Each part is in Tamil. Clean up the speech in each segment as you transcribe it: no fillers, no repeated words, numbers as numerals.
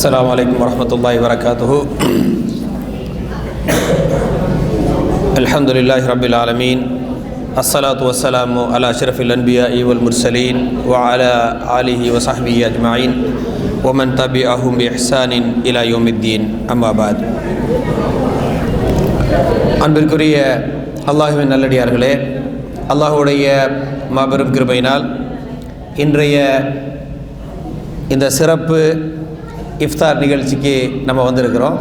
السلام عليكم ورحمة الله وبركاته. الحمد لله رب العالمين. الصلاة والسلام على أشرف الأنبياء والمرسلين وعلى آله وصحبه أجمعين ومن تبعهم بإحسان إلى يوم الدين. أما بعد. அன்பிற்குரிய அல்லாஹ்வின் நல்லடியார்களே, அல்லாஹ்வுடைய மாபெரும் கிருபையினால் இன்றைய இந்த சிறப்பு இஃப்தார் நிகழ்ச்சிக்கு நம்ம வந்திருக்கிறோம்.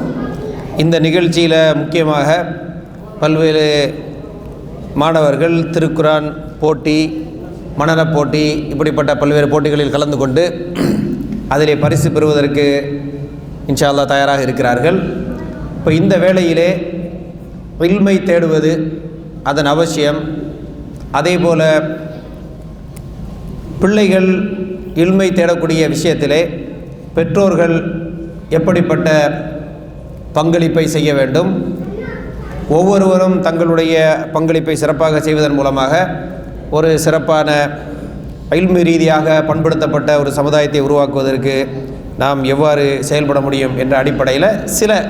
இந்த நிகழ்ச்சியில் முக்கியமாக பல்வேறு மாணவர்கள் திருக்குரான் போட்டி, மனநப் போட்டி, இப்படிப்பட்ட பல்வேறு போட்டிகளில் கலந்து கொண்டு அதிலே பரிசு பெறுவதற்கு இன்ஷா அல்லாஹ் தயாராக இருக்கிறார்கள். இப்போ இந்த வேளையிலே இல்மை தேடுவது அதன் அவசியம், அதே போல் பிள்ளைகள் இல்மை தேடக்கூடிய விஷயத்திலே பெற்றோர்கள் எப்படிப்பட்ட பங்களிப்பை செய்ய வேண்டும், ஒவ்வொருவரும் தங்களுடைய பங்களிப்பை சிறப்பாக செய்வதன் மூலமாக ஒரு சிறப்பான இல்மு ரீதியாக பண்படுத்தப்பட்ட ஒரு சமுதாயத்தை உருவாக்குவதற்கு நாம் எவ்வாறு செயல்பட முடியும் என்ற அடிப்படையில் சில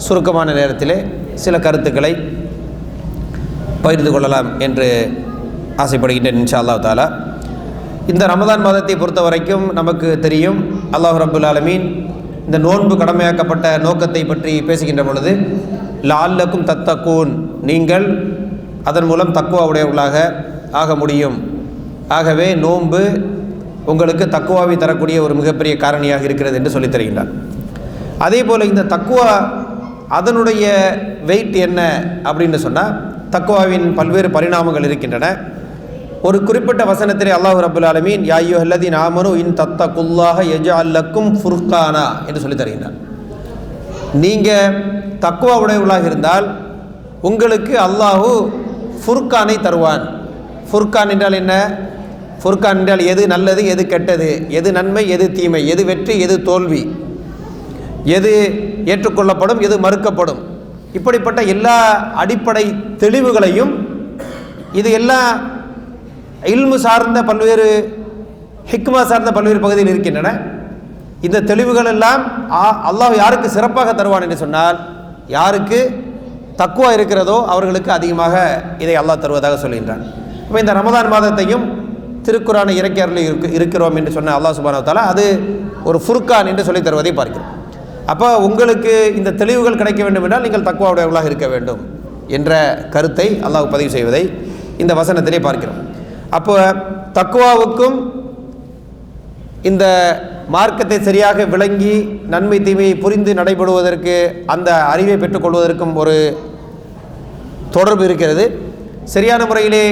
சுருக்கமான நேரத்திலே சில கருத்துக்களை பகிர்ந்து கொள்ளலாம் என்று ஆசைப்படுகின்றேன் இன்ஷா அல்லாஹ் தஆலா. இந்த ரமதான் மாதத்தை பொறுத்த வரைக்கும் நமக்கு தெரியும், அல்லாஹ் ரப்புல் ஆலமீன் இந்த நோன்பு கடமையாக்கப்பட்ட நோக்கத்தை பற்றி பேசுகின்ற பொழுது லஅல்லக்கும் தத்தகூன், நீங்கள் அதன் மூலம் தக்வா உடையவர்களாக ஆக முடியும், ஆகவே நோன்பு உங்களுக்கு தக்வாவை தரக்கூடிய ஒரு மிகப்பெரிய காரணியாக இருக்கிறது என்று சொல்லித் தருகின்றார். அதே போல் இந்த தக்வா அதனுடைய வெயிட் என்ன அப்படின்னு சொன்னால், தக்வாவின் பல்வேறு பரிணாமங்கள் இருக்கின்றன. ஒரு குறிப்பிட்ட வசனத்திலே அல்லாஹ் ரப்புல் ஆலமீன் யா அய்யுஹல்லதீன ஆமனு இன் தத்தகுல்லாஹ யஜ்அல் லக்கும் ஃபுர்கானா என்று சொல்லி தருகிறார். நீங்கள் தக்வா உடையவர்களாக இருந்தால் உங்களுக்கு அல்லாஹு ஃபுர்கானை தருவான். ஃபுர்கான் என்றால் என்ன? ஃபுர்கான் என்றால் எது நல்லது, எது கெட்டது, எது நன்மை, எது தீமை, எது வெற்றி, எது தோல்வி, எது ஏற்றுக்கொள்ளப்படும், எது மறுக்கப்படும், இப்படிப்பட்ட எல்லா அடிப்படை தெளிவுகளையும், இது எல்லாம் இல்மு சார்ந்த பல்வேறு ஹிக்மா சார்ந்த பல்வேறு பகுதியில் இருக்கின்றன. இந்த தெளிவுகள் எல்லாம் அல்லாஹ் யாருக்கு சிறப்பாக தருவான் என்று சொன்னால், யாருக்கு தக்வா இருக்கிறதோ அவர்களுக்கு அதிகமாக இதை அல்லாஹ் தருவதாக சொல்கின்றான். இப்போ இந்த ரமதான் மாதத்தையும் திருக்குரானை இறக்கி அருளி இருக்கிறோம் என்று சொன்ன அல்லாஹ் சுப்ஹானஹு வ தஆலா அது ஒரு ஃபுர்கான் என்று சொல்லி தருவதை பார்க்கிறோம். அப்போ உங்களுக்கு இந்த தெளிவுகள் கிடைக்க வேண்டும் என்றால் நீங்கள் தக்வா உடையவர்களாக இருக்க வேண்டும் என்ற கருத்தை அல்லாஹ் பதிவு செய்வதை இந்த வசனத்திலே பார்க்கிறோம். அப்போ தக்வாவுக்கும் இந்த மார்க்கத்தை சரியாக விளங்கி நன்மை தீமையை புரிந்து நடைபெறுவதற்கு, அந்த அறிவை பெற்றுக்கொள்வதற்கும் ஒரு தொடர்பு இருக்கிறது. சரியான முறையிலே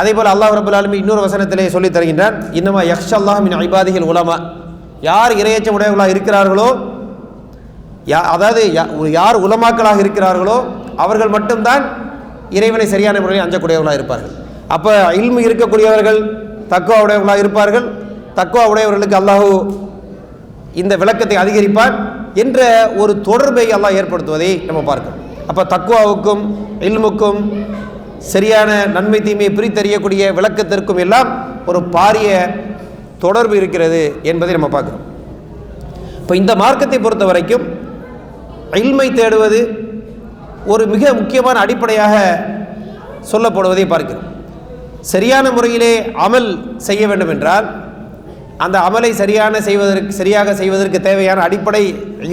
அதேபோல் அல்லாஹ் ரப்புல் ஆலமீன் இன்னொரு வசனத்திலே சொல்லி தருகின்றான், இன்னமா யக்ஷல்லாஹ் மின் இபாதிஹில் உலமா, யார் இறையச்சம் உடையவர்களாக இருக்கிறார்களோ, அதாவது யார் உலமாக்களாக இருக்கிறார்களோ அவர்கள் மட்டும்தான் இறைவனை சரியான முறையில் அஞ்சக்கூடியவர்களாக இருப்பார்கள். அப்போ இல்மு இருக்கக்கூடியவர்கள் தக்வா உடையவர்களாக இருப்பார்கள். தக்வா உடையவர்களுக்கு அல்லாஹு இந்த விளக்கத்தை அதிகரிப்பார் என்ற ஒரு தொடர்பை அல்லாஹ் ஏற்படுத்துவதை நம்ம பார்க்கிறோம். அப்போ தக்வாவுக்கும் இல்முக்கும் சரியான நன்மை தீமையை பிரித்தறியக்கூடிய விளக்கத்திற்கும் எல்லாம் ஒரு பாரிய தொடர்பு இருக்கிறது என்பதை நம்ம பார்க்கிறோம். இப்போ இந்த மார்க்கத்தை பொறுத்த வரைக்கும் இல்மை தேடுவது ஒரு மிக முக்கியமான அடிப்படையாக சொல்லப்படுவதை பார்க்கிறோம். சரியான முறையிலே அமல் செய்ய வேண்டும் என்றால் அந்த அமலை சரியாக செய்வதற்கு தேவையான அடிப்படை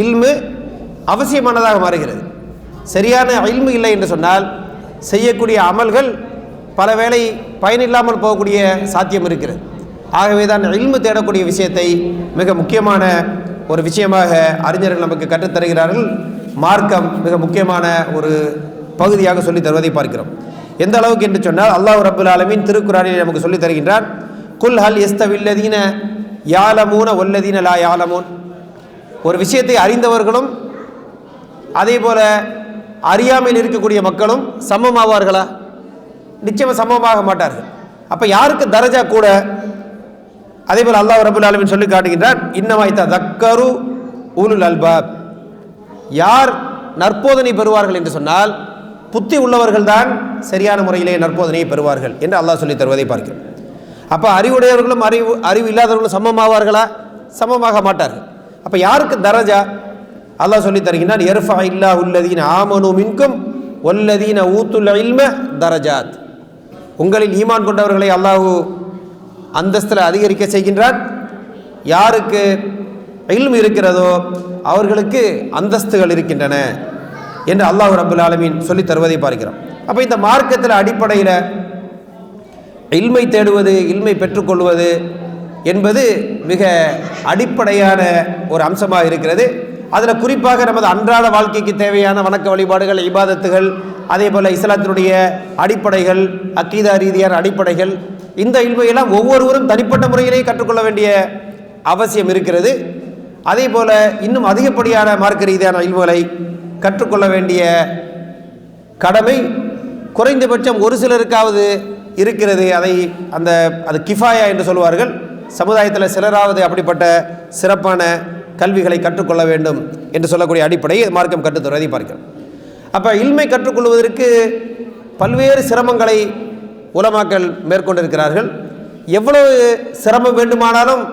இல்மு அவசியமானதாக மாறுகிறது. சரியான இல்மு இல்லை என்று சொன்னால் செய்யக்கூடிய அமல்கள் பல வேளை பயனில்லாமல் போகக்கூடிய சாத்தியம் இருக்கிறது. ஆகவே தான் இல்மு தேடக்கூடிய விஷயத்தை மிக முக்கியமான ஒரு விஷயமாக அறிஞர்கள் நமக்கு கற்றுத்தருகிறார்கள். மார்க்கம் மிக முக்கியமான ஒரு பகுதியாக சொல்லி தருவதை பார்க்கிறோம். எந்த அளவுக்கு என்று சொன்னால், அல்லாஹ் ரப்புல் ஆலமீன் திருக்குரானில் நமக்கு சொல்லி தருகின்றான், குல் ஹல் யஸ்தவில்லதீன யாலமூன வல்லதீன லா யாலமூன். ஒரு விஷயத்தை அறிந்தவர்களும் அதே போல அறியாமையில் இருக்கக்கூடிய மக்களும் சமமாவார்களா? நிச்சயமாக சமமாக மாட்டார்கள். அப்போ யாருக்கு தரஜா கூட? அதே போல் அல்லாஹ் ரப்புல் ஆலமீன் சொல்லி காட்டுகின்றான், இன்னமா யதக்கரு உலுல் அல்பாப். யார் நற்போதனை பெறுவார்கள் என்று சொன்னால் புத்தி உள்ளவர்கள் தான் சரியான முறையிலே நற்போதனையை பெறுவார்கள் என்று அல்லாஹ் சொல்லி தருவதை பார்க்கிறோம். அப்போ அறிவுடையவர்களும் அறிவு இல்லாதவர்களும் சமமாவார்களா? சமமாக மாட்டார்கள். அப்போ யாருக்கு தரஜா? அல்லாஹ் சொல்லி தருகிறான், யர்ஃபா இல்லாஹு அல்லதீன ஆமனு மின்கும் வல்லதீன ஊத்துல் இல்ம தரஜாத். உங்களில் ஈமான் கொண்டவர்களை அல்லாஹ் அந்தஸ்தில் அதிகரிக்க செய்கின்றான். யாருக்கு இல்ம் இருக்கிறதோ அவர்களுக்கு அந்தஸ்துகள் இருக்கின்றன என்று அல்லாஹ் ரப்புல் ஆலமீன் சொல்லி தருவதை பார்க்கிறோம். அப்போ இந்த மார்க்கத்தில் அடிப்படையில் இல்மை தேடுவது, இல்மை பெற்றுக்கொள்வது என்பது மிக அடிப்படையான ஒரு அம்சமாக இருக்கிறது. அதில் குறிப்பாக நமது அன்றாட வாழ்க்கைக்கு தேவையான வணக்க வழிபாடுகள், இபாதத்துகள், அதே போல் இஸ்லாத்தினுடைய அடிப்படைகள், அக்கீதா ரீதியான அடிப்படைகள், இந்த இல்மையெல்லாம் ஒவ்வொருவரும் தனிப்பட்ட முறையிலேயே கற்றுக்கொள்ள வேண்டிய அவசியம் இருக்கிறது. அதே போல் இன்னும் அதிகப்படியான மார்க்க ரீதியான இல்முகளை கற்றுக்கொள்ள வேண்டிய கடமை குறைந்தபட்சம் ஒரு சிலருக்காவது இருக்கிறது. அது கிஃபாயா என்று சொல்வார்கள். சமுதாயத்தில் சிலராவது அப்படிப்பட்ட சிறப்பான கல்விகளை கற்றுக்கொள்ள வேண்டும் என்று சொல்லக்கூடிய அடிப்படையை மார்க்கம் கற்றுத்தருவதை பார்க்கிறோம். அப்போ இல்மை கற்றுக்கொள்வதற்கு பல்வேறு சிரமங்களை உலமாக்கள் மேற்கொண்டிருக்கிறார்கள். எவ்வளவு சிரமம் வேண்டுமானாலும்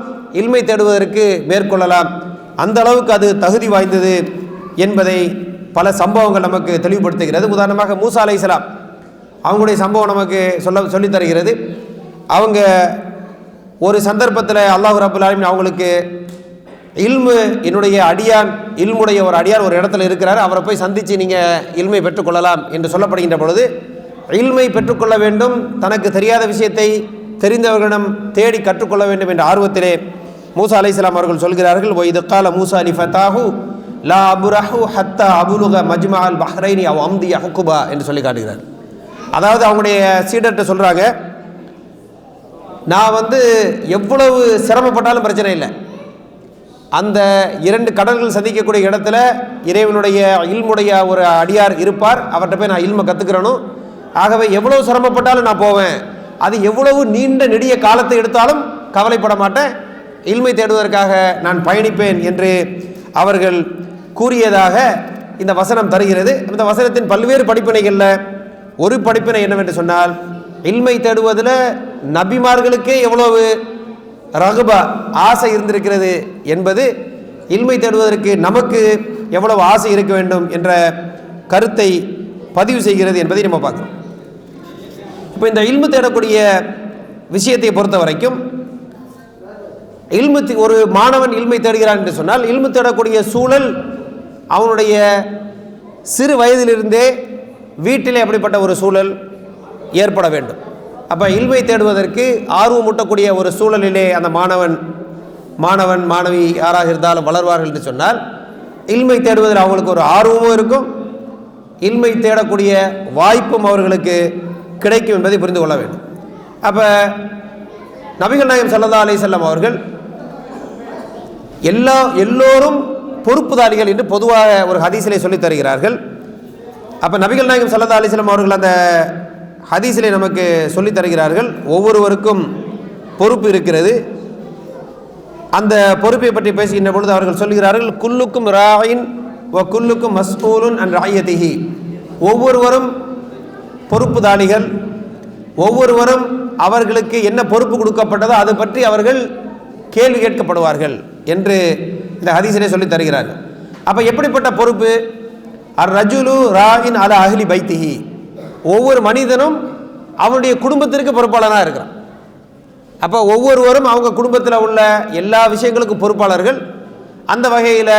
இல்மை தேடுவதற்கு மேற்கொள்ளலாம், அந்த அளவுக்கு அது தகுதி வாய்ந்தது என்பதை பல சம்பவங்கள் நமக்கு தெளிவுபடுத்துகிறது. உதாரணமாக மூசா அலைஹிஸ்ஸலாம் அவங்களுடைய சம்பவம் நமக்கு சொல்லித் தருகிறது. அவங்க ஒரு சந்தர்ப்பத்தில் அல்லாஹ் ரப்புல் ஆலமீன் அவங்களுக்கு என்னுடைய அடியான், இல்முடைய ஒரு அடியான் ஒரு இடத்துல இருக்கிறார், அவரை போய் சந்தித்து நீங்கள் இல்மை பெற்றுக்கொள்ளலாம் என்று சொல்லப்படுகின்ற பொழுது, இல்மை பெற்றுக்கொள்ள வேண்டும், தனக்கு தெரியாத விஷயத்தை தெரிந்தவர்களிடம் தேடி கற்றுக்கொள்ள வேண்டும் என்ற ஆர்வத்திலே மூசா அலைஹிஸ்ஸலாம் அவர்கள் சொல்கிறார்கள், ஒய்து கால மூசா லி ஃபதாஹு லா அபுரஹு ஹத்தா அபுலுக மஜ்மஅல் பஹ்ரைனி அவ் அம்தி ஹுகுபா என்று சொல்லி காட்டுகிறார். அதாவது அவங்களுடைய சீடர்கிட்ட சொல்கிறாங்க, நான் எவ்வளவு சிரமப்பட்டாலும் பிரச்சனை இல்லை, அந்த 2 கடல்கள் சந்திக்கக்கூடிய இடத்துல இறைவனுடைய இல்முடைய ஒரு அடியார் இருப்பார், அவர்கிட்ட போய் நான் இல்மை கற்றுக்கிறனும், ஆகவே எவ்வளவு சிரமப்பட்டாலும் நான் போவேன், அது எவ்வளவு நீண்ட நெடிய காலத்தை எடுத்தாலும் கவலைப்பட மாட்டேன், இல்மை தேடுவதற்காக நான் பயணிப்பேன் என்று அவர்கள் கூறியதாக இந்த வசனம் தருகிறது. இந்த வசனத்தின் பல்வேறு படிப்பினைகளில் ஒரு படிப்பினை என்னவென்று சொன்னால், இல்மை தேடுவதில் நபிமார்களுக்கே எவ்வளவு ரகுபா ஆசை இருந்திருக்கிறது என்பது இல்மை தேடுவதற்கு நமக்கு எவ்வளவு ஆசை இருக்க வேண்டும் என்ற கருத்தை பதிவு செய்கிறது என்பதை நம்ம பார்க்கிறோம். இப்போ இந்த இல்மு தேடக்கூடிய விஷயத்தை பொறுத்த வரைக்கும், ஒரு மாணவன் இல்மை தேடுகிறான் என்று சொன்னால், இல்மு தேடக்கூடிய சூழல் அவனுடைய சிறு வயதிலிருந்தே வீட்டிலே அப்படிப்பட்ட ஒரு சூழல் ஏற்பட வேண்டும். அப்போ இல்மை தேடுவதற்கு ஆர்வம் ஊட்டக்கூடிய ஒரு சூழலிலே அந்த மாணவன் மாணவி யாராக இருந்தாலும் வளர்வார்கள் என்று சொன்னால், இல்மை தேடுவதில் அவங்களுக்கு ஒரு ஆர்வமும் இருக்கும், இல்மை தேடக்கூடிய வாய்ப்பும் அவர்களுக்கு கிடைக்கும் என்பதை புரிந்து கொள்ள வேண்டும். அப்போ நபிகள் நாயகம் ஸல்லல்லாஹு அலைஹி வஸல்லம் அவர்கள் எல்லோரும் பொறுப்புதாரிகள் என்று பொதுவாக ஒரு ஹதீஸிலே சொல்லித் தருகிறார்கள். அப்போ நபிகள் நாயகம் ஸல்லல்லாஹு அலைஹி வஸல்லம் அவர்கள் அந்த ஹதீஸிலே நமக்கு சொல்லித் தருகிறார்கள், ஒவ்வொருவருக்கும் பொறுப்பு இருக்கிறது. அந்த பொறுப்பை பற்றி பேசுகின்ற பொழுது அவர்கள் சொல்கிறார்கள், குல்லுக்கும் ராயின் வ குல்லுக்கும் மஸ்ஊலுன் அன் ரஅய்யதிஹி, ஒவ்வொருவரும் பொறுப்புதாரிகள், ஒவ்வொருவரும் அவர்களுக்கு என்ன பொறுப்பு கொடுக்கப்பட்டதோ அது பற்றி அவர்கள் கேள்வி கேட்கப்படுவார்கள் என்று இந்த ஹதீஸிலே சொல்லித் தருகிறார்கள். அப்போ எப்படிப்பட்ட பொறுப்பு? அர் ரஜுலு ராயின் அலா அஹ்லி பைத்திஹி, ஒவ்வொரு மனிதனும் அவனுடைய குடும்பத்திற்கு பொறுப்பாளனாக இருக்கிறான். அப்போ ஒவ்வொருவரும் அவங்க குடும்பத்தில் உள்ள எல்லா விஷயங்களுக்கும் பொறுப்பாளர்கள். அந்த வகையில்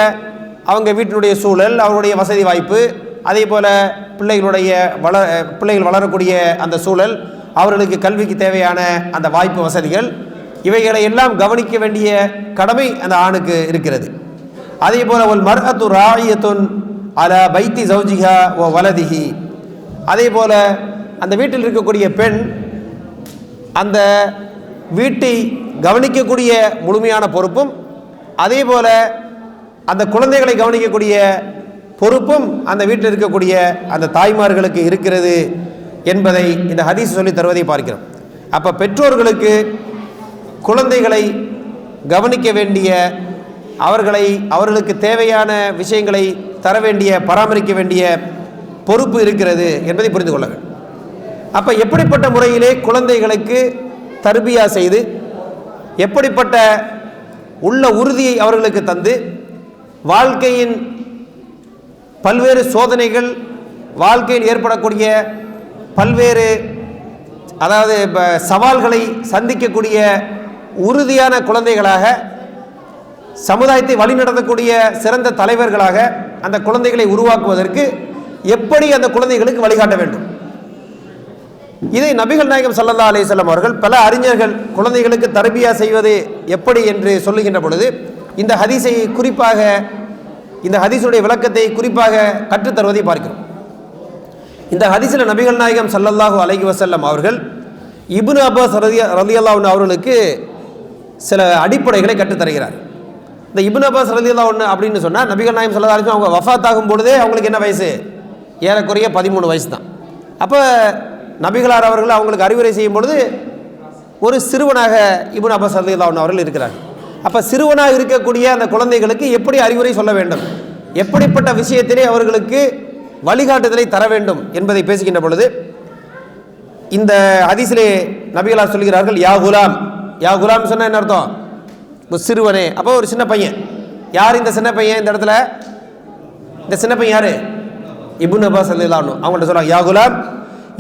அவங்க வீட்டினுடைய சூழல், அவருடைய வசதி வாய்ப்பு, அதே போல் பிள்ளைகள் வளரக்கூடிய அந்த சூழல், அவர்களுக்கு கல்விக்கு தேவையான அந்த வாய்ப்பு வசதிகள், இவைகளை எல்லாம் கவனிக்க வேண்டிய கடமை அந்த ஆணுக்கு இருக்கிறது. அதே போல் ஒல் மர்அத்து ராயியத்துன் அலா பைத்தி ஜௌஜிஹா ஓ வலதிஹி, அதே போல் அந்த வீட்டில் இருக்கக்கூடிய பெண் அந்த வீட்டை கவனிக்கக்கூடிய முழுமையான பொறுப்பும், அதே போல் அந்த குழந்தைகளை கவனிக்கக்கூடிய பொறுப்பும் அந்த வீட்டில் இருக்கக்கூடிய அந்த தாய்மார்களுக்கு இருக்கிறது என்பதை இந்த ஹதீஸ் சொல்லி தருவதை பார்க்கிறோம். அப்போ பெற்றோர்களுக்கு குழந்தைகளை கவனிக்க வேண்டிய, அவர்களுக்கு தேவையான விஷயங்களை தர வேண்டிய, பராமரிக்க வேண்டிய பொறுப்பு இருக்கிறது என்பதை புரிந்து கொள்ள வேண்டும். அப்போ எப்படிப்பட்ட முறையிலே குழந்தைகளுக்கு தர்பியா செய்து, எப்படிப்பட்ட உள்ள உறுதியை அவர்களுக்கு தந்து, வாழ்க்கையின் பல்வேறு சோதனைகள், வாழ்க்கையில் ஏற்படக்கூடிய பல்வேறு சவால்களை சந்திக்கக்கூடிய உறுதியான குழந்தைகளாக, சமுதாயத்தை வழிநடத்தக்கூடிய சிறந்த தலைவர்களாக அந்த குழந்தைகளை உருவாக்குவதற்கு எப்படி அந்த குழந்தைகளுக்கு வழிகாட்ட வேண்டும், இதை நபிகள் நாயகம் ஸல்லல்லாஹு அலைஹி வஸல்லம் அவர்கள் பல அறிஞர்கள் குழந்தைகளுக்கு தர்பியா செய்வது எப்படி என்று சொல்லுகின்ற பொழுது இந்த ஹதீஸை குறிப்பாக, இந்த ஹதீஸுடைய விளக்கத்தை குறிப்பாக கற்றுத்தருவதை பார்க்கிறோம். இந்த ஹதீஸில் நபிகள் நாயகம் ஸல்லல்லாஹு அலைஹி வஸல்லம் அவர்கள் இப்னு அப்பாஸ் ரலியல்லாஹு அன்ஹு அவர்களுக்கு சில அடிப்படைகளை கற்றுத்தருகிறார். இந்த இப்னு அப்பாஸ் ரலியல்லாஹு அன்ஹு அப்படின்னு சொன்னால் நபிகள் நாயகம் ஸல்லல்லாஹு அலைஹி வஸல்லம் அவங்க வஃபாத் ஆகும் பொழுதே அவங்களுக்கு என்ன வயசு? ஏறக்குறைய 13 வயசு தான். அப்போ நபிகளார் அவர்கள் அவங்களுக்கு அறிவுரை செய்யும் பொழுது ஒரு சிறுவனாக இப்னு அப்பாஸ் ரலியல்லாஹு அன்ஹு அவர்கள் இருக்கிறார். அப்போ சிறுவனாக இருக்கக்கூடிய அந்த குழந்தைகளுக்கு எப்படி அறிவுரை சொல்ல வேண்டும், எப்படிப்பட்ட விஷயத்திலே அவர்களுக்கு வழிகாட்டுதலை தர வேண்டும் என்பதை பேசுகின்ற பொழுது இந்த ஹதீஸிலே நபிகளார் சொல்கிறார்கள், யா குலாம். யா குலாம் சொன்னால் என்ன அர்த்தம்? சிறுவனே. அப்போ ஒரு சின்ன பையன். யார் இந்த சின்ன பையன்? இந்த இடத்துல இந்த சின்ன பையன் யார்? இப்னு அப்பாஸ் ரலியல்லாஹு அன்ஹு. அவங்கள்ட்ட சொல்கிறாங்க, யா குலாம்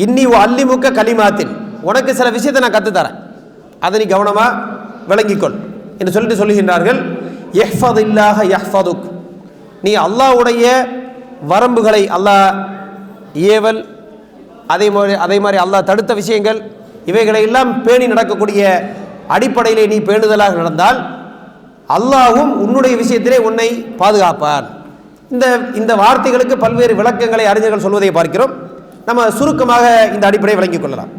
இன்னி அல்லிமுக்க கலிமாத்தின், உனக்கு சில விஷயத்தை நான் கற்றுத்தரேன், அதை நீ கவனமாக விளங்கிக்கொள் என்று சொல்லிட்டு சொல்லுகின்றார்கள். யஹ்ஃபதில்லாஹ யஹ்ஃபதுக், நீ அல்லாஹ்வுடைய வரம்புகளை, அல்லாஹ் ஏவல், அதே மாதிரி அல்லாஹ் தடுத்த விஷயங்கள், இவைகளை எல்லாம் பேணி நடக்கக்கூடிய அடிப்படையிலே நீ பேணுதலாக நடந்தால் அல்லாஹ்வும் உன்னுடைய விஷயத்திலே உன்னை பாதுகாப்பான். இந்த வார்த்தைகளுக்கு பல்வேறு விளக்கங்களை அறிஞர்கள் சொல்வதை பார்க்கிறோம். நம்ம சுருக்கமாக இந்த அடிப்படையை விளங்கிக் கொள்ளலாம்.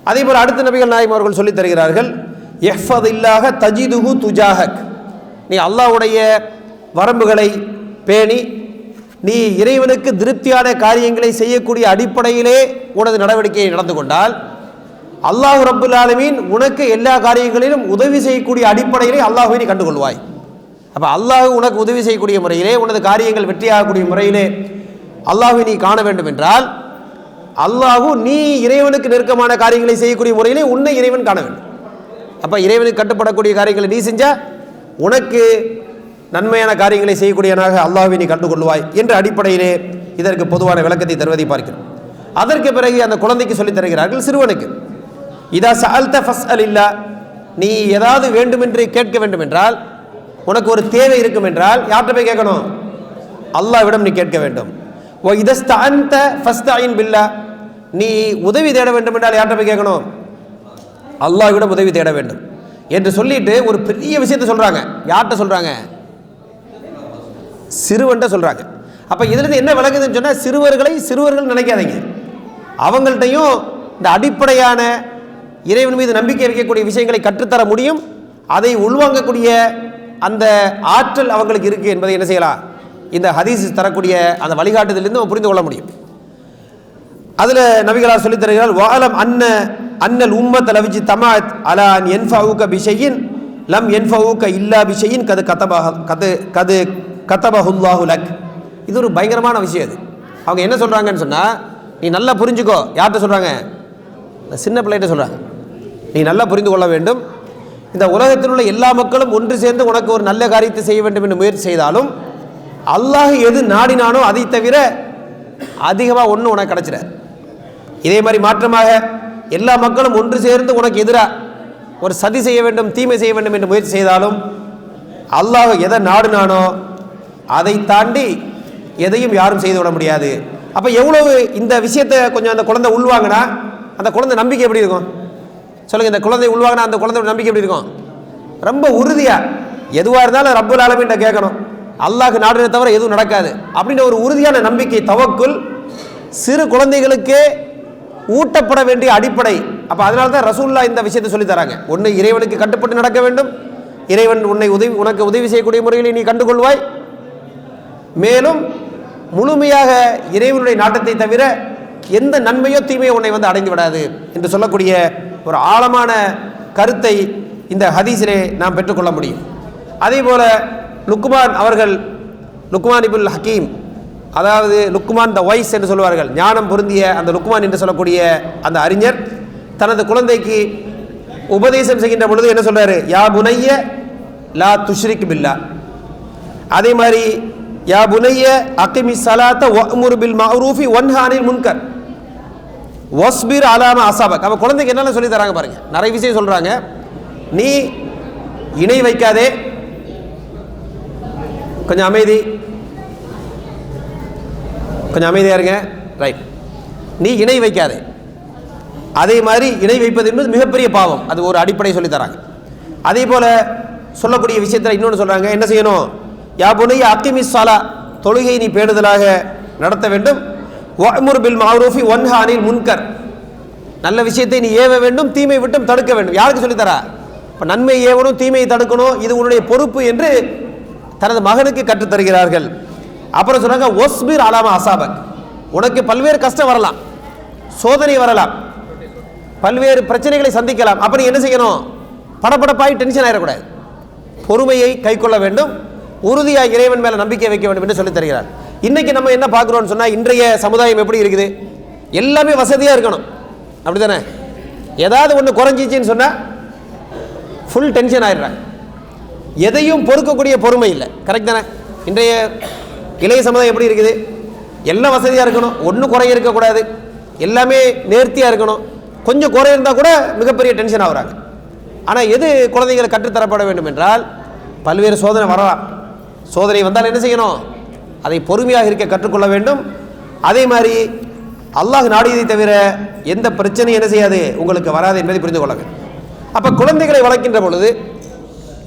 அதே போல் அடுத்த நபிகள் நாயகம் அவர்கள் சொல்லித் தருகிறார்கள், யஹ்ஃபதில்லாஹ தஜிதுஹு துஜாஹக், நீ அல்லாஹ்வுடைய வரம்புகளை பேணி நீ இறைவனுக்கு திருப்தியான காரியங்களை செய்யக்கூடிய அடிப்படையிலே உனது நடவடிக்கையை நடந்து கொண்டால் அல்லாஹ் ரப்புல் ஆலமீன் உனக்கு எல்லா காரியங்களிலும் உதவி செய்யக்கூடிய அடிப்படையிலே அல்லாஹ்வை நீ கண்டுகொள்வாய். அப்போ அல்லாஹ் உனக்கு உதவி செய்யக்கூடிய முறையிலே, உனது காரியங்கள் வெற்றியாகக்கூடிய முறையிலே அல்லாஹ்வை நீ காண வேண்டும் என்றால் அல்லாஹ் நீ இறைவனுக்கு நெருக்கமான காரியங்களை செய்யக்கூடிய முறையிலே உன்னை இறைவன் காண வேண்டும். அப்போ இறைவனுக்கு கட்டுப்படக்கூடிய காரியங்களை நீ செஞ்சால் உனக்கு நன்மையான காரியங்களை செய்யக்கூடியவனாக அல்லாஹ்வை நீ கண்டுகொள்வாய் என்ற அடிப்படையிலே இதற்கு பொதுவான விளக்கத்தை தருவதை பார்க்கிறோம். அதற்கு பிறகு அந்த குழந்தைக்கு சொல்லித் தருகிறார்கள், சிறுவனுக்கு, இதா சஅல்த ஃபஸ்அலில்லா, நீ ஏதாவது வேண்டுமென்று கேட்க வேண்டும் என்றால், உனக்கு ஒரு தேவை இருக்கும் என்றால் யார்கிட்ட போய் கேட்கணும்? அல்லாஹ்விடம் நீ கேட்க வேண்டும். ஓ இதஸ்தஅன்த ஃபஸ்தஇன் பில்லா, நீ உதவி தேட வேண்டும் என்றால் யார்கிட்ட போய் கேட்கணும்? அல்லாஹ்விடம் உதவி தேட வேண்டும் என்று சொல்லிட்டு ஒரு பெரிய விஷயத்தை சொல்றாங்க. யார்கிட்ட சொல்றாங்க? சிறுவன்ட்ட சொல்றாங்க. அப்ப இதிலிருந்து என்ன விளக்குதுன்னு சொன்னா, சிறுவர்கள் நினைக்காதீங்க, அவங்கள்ட்டையும் இந்த அடிப்படையான இறைவன் மீது நம்பிக்கை வைக்கக்கூடிய விஷயங்களை கற்றுத்தர முடியும். அதை உள்வாங்கக்கூடிய அந்த ஆற்றல் அவங்களுக்கு இருக்கு என்பதை என்ன செய்யலாம், இந்த ஹதீஸ் தரக்கூடிய அந்த வழிகாட்டுதலிருந்து நம்ம புரிந்து கொள்ள முடியும். அதுல நபிகளார் சொல்லித் தருகிறார், வஅலம் அன்னல் உம்மத் லவ்ஜி தமாத் அலா அன் யன்ஃபஉக பிஷையின் லம் யன்ஃபஉக இல்லா பிஷையின் கது கதபஹுல்லாஹு லக். இது ஒரு பயங்கரமான விஷயம். இது அவங்க என்ன சொல்றாங்கன்னு சொன்னா, நீ நல்லா புரிஞ்சுக்கோ. யார்கிட்ட சொல்றாங்க? சின்ன பிள்ளைகிட்ட சொல்றாங்க. நீ நல்லா புரிந்து கொள்ள வேண்டும், இந்த உலகத்தில் உள்ள எல்லா மக்களும் ஒன்று சேர்ந்து உனக்கு ஒரு நல்ல காரியத்தை செய்ய வேண்டும் என்று முயற்சி செய்தாலும் அல்லாஹ் எது நாடினானோ அதை தவிர அதிகமாக ஒன்று உனக்கு கிடைச்சிட. இதே மாதிரி மாற்றமாக எல்லா மக்களும் ஒன்று சேர்ந்து உனக்கு எதிராக ஒரு சதி செய்ய வேண்டும், தீமை செய்ய வேண்டும் என்று முயற்சி செய்தாலும் அல்லாஹ் எதை நாடினானோ அதை தாண்டி எதையும் யாரும் செய்து விட முடியாது. அப்போ எவ்வளவு இந்த விஷயத்தை கொஞ்சம் அந்த குழந்தை உள்வாங்கினா அந்த குழந்தை நம்பிக்கை எப்படி இருக்கும் சொல்லுங்கள்? இந்த குழந்தை உள்வாங்கினா அந்த குழந்தையோட நம்பிக்கை எப்படி இருக்கும்? ரொம்ப உறுதியாக எதுவாக இருந்தாலும் ரப்புல் ஆலமீன்கிட்ட கேட்கணும், அல்லாஹ் நாடுறதை தவிர எதுவும் நடக்காது அப்படின்ற ஒரு உறுதியான நம்பிக்கை, தவக்குல் சிறு குழந்தைகளுக்கே ஊட்டப்பட வேண்டிய அடிப்படை. அப்போ அதனால தான் ரசூலுல்லாஹ் இந்த விஷயத்தை சொல்லி தராங்க. ஒன்று, இறைவனுக்கு கட்டுப்பட்டு நடக்க வேண்டும், இறைவன் உனக்கு உதவி செய்யக்கூடிய முறையில் நீ கண்டுகொள்வாய். மேலும் முழுமையாக இறைவனுடைய நாட்டத்தை தவிர எந்த நன்மையோ தீமையோ உன்னை அடைந்து விடாது என்று சொல்லக்கூடிய ஒரு ஆழமான கருத்தை இந்த ஹதீஸிலே நாம் பெற்றுக்கொள்ள முடியும். அதே போல லுக்மான் அவர்கள், லுக்மான் இப்னுல் ஹக்கீம், அதாவது லுக்மான் த வைஸ் என்று சொல்வார்கள், ஞானம் பொருந்திய அந்த லுக்மான் என்று சொல்லக்கூடிய அந்த அறிஞர் தனது குழந்தைக்கு உபதேசம் செய்கின்ற பொழுது என்ன சொல்றாரு? யா புனைய லா துஷ்ரிக் பில்லா, அதே மாதிரி யா புனைய அகிமி ஸலாத்த வஅ்முர் பில் மஅரூஃபி வன்ஹா அனில் முன்கர் வஸ்பிர் அலாமா அஸாபக். அப்போ குழந்தைக்கு என்னெல்லாம் சொல்லி தராங்க பாருங்க, நிறைய விஷயம் சொல்றாங்க. நீ இணை வைக்காதே, கொஞ்சம் அமைதியா இருங்க, ரைட். நீ இணை வைக்காதே, அதே மாதிரி இணை வைப்பது என்பது மிகப்பெரிய பாவம், அது ஒரு அடிப்படை சொல்லி தராங்க. அதே போல சொல்லக்கூடிய விஷயத்தில் இன்னொன்று சொல்றாங்க, என்ன செய்யணும்? யா புனைய அகிமி ஸலா, தொழுகை நீ பேணுதலாக நடத்த வேண்டும். வஅ்முர் பில் மஅரூஃபி வன்ஹா அனில் முன்கர், நல்ல விஷயத்தை நீ ஏவ வேண்டும், தீமை விட்டும் தடுக்க வேண்டும். யாருக்கு சொல்லித்தரா? இப்போ நன்மை ஏவணும், தீமையை தடுக்கணும், இது உன்னுடைய பொறுப்பு என்று தனது மகனுக்கு கற்றுத்தருகிறார்கள். அப்புறம் சொல்றாங்க ஒஸ்பிர் அலாமா அஸாபக், உனக்கு பல்வேறு கஷ்டம் வரலாம், சோதனை வரலாம், பல்வேறு பிரச்சனைகளை சந்திக்கலாம். அப்ப நீ என்ன செய்யணும்? படபடப்பாய் டென்ஷன் ஆயிடக்கூடாது, பொறுமையை கை கொள்ள வேண்டும், உறுதியாக இறைவன் மேல நம்பிக்கை வைக்க வேண்டும் என்று சொல்லி தருகிறார். இன்னைக்கு நம்ம என்ன பார்க்குறோம்னு சொன்னா, இன்றைய சமுதாயம் எப்படி இருக்குது? எல்லாமே வசதியா இருக்கணும், அப்படித்தானே? ஏதாவது ஒன்று குறைஞ்சிச்சின்னு சொன்னா ஃபுல் டென்ஷன் ஆயிடுறாங்க, எதையும் பொறுக்கக்கூடிய பொறுமை இல்லை. கரெக்ட் தானே? இன்றைய இளைய சமுதாயம் எப்படி இருக்குது? எல்லாம் வசதியாக இருக்கணும், ஒன்றும் குறை இருக்கக்கூடாது, எல்லாமே நேர்த்தியாக இருக்கணும், கொஞ்சம் குறை இருந்தால் கூட மிகப்பெரிய டென்ஷன் ஆகுறாங்க. ஆனால் எது குழந்தைகளை கற்றுத்தரப்பட வேண்டும் என்றால், பல்வேறு சோதனை வரலாம், சோதனை வந்தால் என்ன செய்யணும்? அதை பொறுமையாக இருக்க கற்றுக்கொள்ள வேண்டும். அதே மாதிரி அல்லாஹ் நாடியதை தவிர எந்த பிரச்சனையும் என்ன செய்யாது, உங்களுக்கு வராது என்பதை புரிந்து கொள்ள வேண்டும். அப்போ குழந்தைகளை வளர்க்கின்ற பொழுது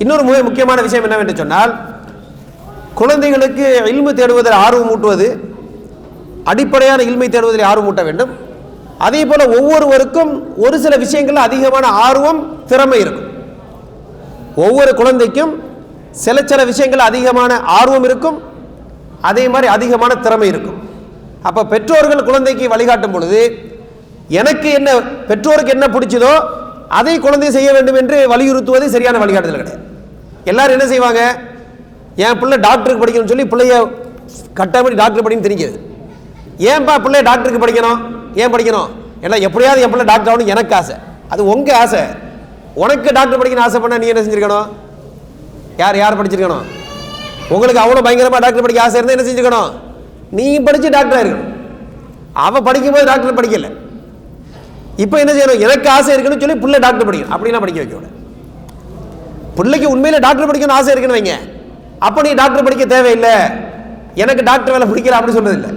இன்னொரு மிக முக்கியமான விஷயம் என்னவென்று சொன்னால், குழந்தைகளுக்கு இல்மு தேடுவதில் ஆர்வம் ஊட்டுவது, அடிப்படையான இல்மை தேடுவதில் ஆர்வம் ஊட்ட வேண்டும். அதே போல ஒவ்வொருவருக்கும் ஒரு சில விஷயங்களில் அதிகமான ஆர்வம், திறமை இருக்கும். ஒவ்வொரு குழந்தைக்கும் சில விஷயங்கள் அதிகமான ஆர்வம் இருக்கும், அதே மாதிரி அதிகமான திறமை இருக்கும். அப்போ பெற்றோர்கள் குழந்தைக்கு வழிகாட்டும் பொழுது, எனக்கு என்ன, பெற்றோருக்கு என்ன பிடிச்சதோ அதை குழந்தை செய்ய வேண்டும் என்று வலியுறுத்துவது சரியான வழிகாட்டுதல் கிடையாது. எல்லாரும் என்ன செய்வாங்க? என் பிள்ளை டாக்டருக்கு படிக்கணும்னு சொல்லி பிள்ளைய கட்டாயப்படி டாக்டர் படிக்கணும்னு தெரிஞ்சது. ஏன்பா பிள்ளைய டாக்டருக்கு படிக்கணும்? ஏன் படிக்கணும்? எல்லாம் எப்படியாவது என் பிள்ளை டாக்டர் ஆகணும் எனக்கு ஆசை. அது உங்க ஆசை. உனக்கு டாக்டர் படிக்கணும் ஆசை பண்ண நீ என்ன செஞ்சிருக்கணும்? யார் படிச்சிருக்கணும்? உங்களுக்கு அவ்வளோ பயங்கரமாக டாக்டர் படிக்க ஆசை இருந்தால் என்ன செஞ்சுக்கணும்? நீ படித்து டாக்டராக இருக்கணும். அவன் படிக்கும்போது டாக்டர் படிக்கல. இப்போ என்ன செய்யணும்? எனக்கு ஆசை இருக்குன்னு சொல்லி பிள்ளை டாக்டர் படிக்கணும், அப்படின்னா படிக்க வைக்க. பிள்ளைக்கு உண்மையில டாக்டர் படிக்கணும்னு ஆசை இருக்குன்னு வைங்க, அப்போ நீ டாக்டர் படிக்க தேவையில்லை, எனக்கு டாக்டர் வேலை பிடிக்கல அப்படின்னு சொன்னது இல்லை.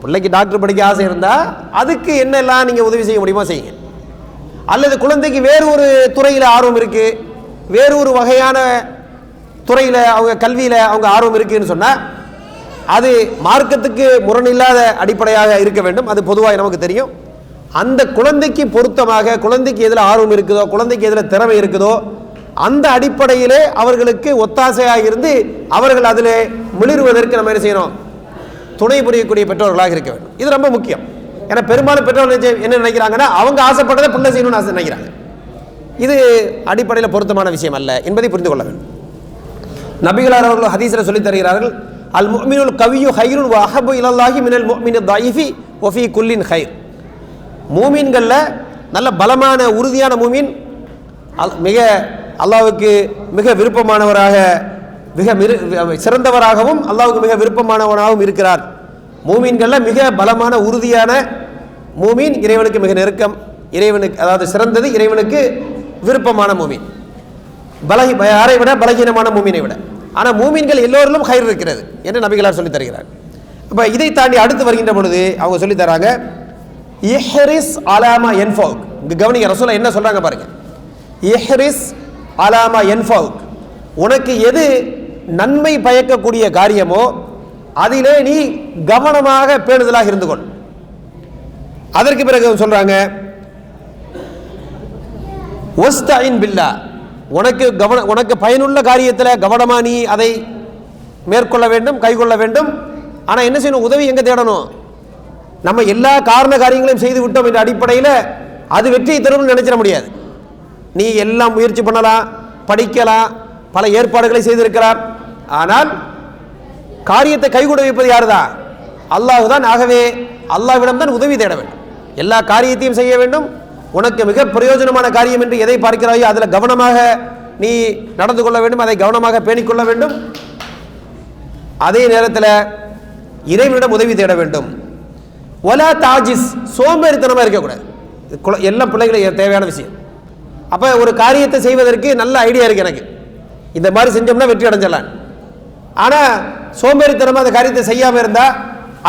பிள்ளைக்கு டாக்டர் படிக்க ஆசை இருந்தால் அதுக்கு என்னெல்லாம் நீங்கள் உதவி செய்ய முடியுமோ செய்யுங்க. அல்லது குழந்தைக்கு வேறு ஒரு துறையில் ஆர்வம் இருக்குது, வேறு ஒரு வகையான துறையில் அவங்க கல்வியில் அவங்க ஆர்வம் இருக்குன்னு சொன்னால் அது மார்க்கத்துக்கு முரணில்லாத அடிப்படையாக இருக்க வேண்டும். அது பொதுவாக நமக்கு தெரியும். அந்த குழந்தைக்கு பொருத்தமாக, குழந்தைக்கு எதில் ஆர்வம் இருக்குதோ, குழந்தைக்கு எதில் திறமை இருக்குதோ, அந்த அடிப்படையிலே அவர்களுக்கு ஒத்தாசையாக இருந்து அவர்கள் அதில் மிளிர்வதற்கு நம்ம என்ன செய்யணும்? துணை புரியக்கூடிய பெற்றோர்களாக இருக்க வேண்டும். இது ரொம்ப முக்கியம். ஏன்னா பெரும்பாலும் பெற்றோர்கள் என்ன நினைக்கிறாங்கன்னா, அவங்க ஆசைப்பட்டதை பிள்ளை செய்யணும்னு ஆசை நினைக்கிறாங்க. இது அடிப்படையில் பொருத்தமான விஷயம் அல்ல என்பதை புரிந்து கொள்ள வேண்டும். நபிகளார் அவர்கள் ஹதீஸில் சொல்லித் தருகிறார்கள், அல் முஃமினுல் கவியு ஹைருன் வ அஹப்பு இலல்லாஹி மினல் முஃமினி தைஃபி வ ஃபீ குல்லின் ஹைர். மூமின்களில் நல்ல பலமான உறுதியான மூமின் மிக அல்லாஹ்வுக்கு மிக விருப்பமானவராக, மிக சிறந்தவராகவும் அல்லாஹ்வுக்கு மிக விருப்பமானவராகவும் இருக்கிறார். மூமின்களில் மிக பலமான உறுதியான மூமின் இறைவனுக்கு மிக நெருக்கம், இறைவனுக்கு அதாவது சிறந்தது, இறைவனுக்கு விருப்பமான மூமின், யாரை விட பலகீனமான மூமினை விட. ஆனால் மூமின்கள் எல்லோரிலும் ஹைர் இருக்கிறது என்று நபிகளார் சொல்லி தருகிறார். அப்போ இதை தாண்டி அடுத்து வருகின்ற பொழுது அவங்க சொல்லி தராங்க, இஹ்ரிஸ் அலாமா என்ஃபவுக். இங்கே கவனிங்க, ரசூலுல்லாஹ் என்ன சொல்றாங்க பாருங்க. இஹ்ரிஸ் அலாமா என்ஃபவுக், உனக்கு எது நன்மை பயக்கக்கூடிய காரியமோ அதிலே நீ கவனமாக பேணுதலாக இருந்து கொள். அதற்கு பிறகு சொல்றாங்க, வஸ்தஇன் பில்லா, உனக்கு பயனுள்ள காரியத்தில் கவனமாக நீ அதை மேற்கொள்ள வேண்டும், கைகொள்ள வேண்டும். ஆனால் என்ன செய்யணும்? உதவி எங்கே தேடணும்? நம்ம எல்லா காரண காரியங்களையும் செய்து விட்டோம் என்ற அடிப்படையில் அது வெற்றியை தரும்னு நினைச்சிட முடியாது. நீ எல்லாம் முயற்சி பண்ணலாம், படிக்கலாம், பல ஏற்பாடுகளை செய்திருக்கலாம், ஆனால் காரியத்தை கைகூட வைப்பது யாரு தான்? அல்லாஹ் தான். ஆகவே அல்லாஹ்விடம் தான் உதவி தேட வேண்டும். எல்லா காரியத்தையும் செய்ய வேண்டும். உனக்கு மிக பிரயோஜனமான காரியம் என்று எதை பார்க்கிறாயோ அதில் கவனமாக நீ நடந்து கொள்ள வேண்டும், அதை கவனமாக பேணிக்கொள்ள வேண்டும். அதே நேரத்தில் இறைவனிடம் உதவி தேட வேண்டும். ஒலா தாஜிஸ், சோம்பேறித்தனமாக இருக்கக்கூடாது. எல்லாம் பிள்ளைகளுக்கு தேவையான விஷயம். அப்போ ஒரு காரியத்தை செய்வதற்கு நல்ல ஐடியா இருக்குது எனக்கு, இந்த மாதிரி செஞ்சோம்னா வெற்றி அடைஞ்சிடலாம். ஆனால் சோம்பேறித்தனமாக அந்த காரியத்தை செய்யாமல் இருந்தால்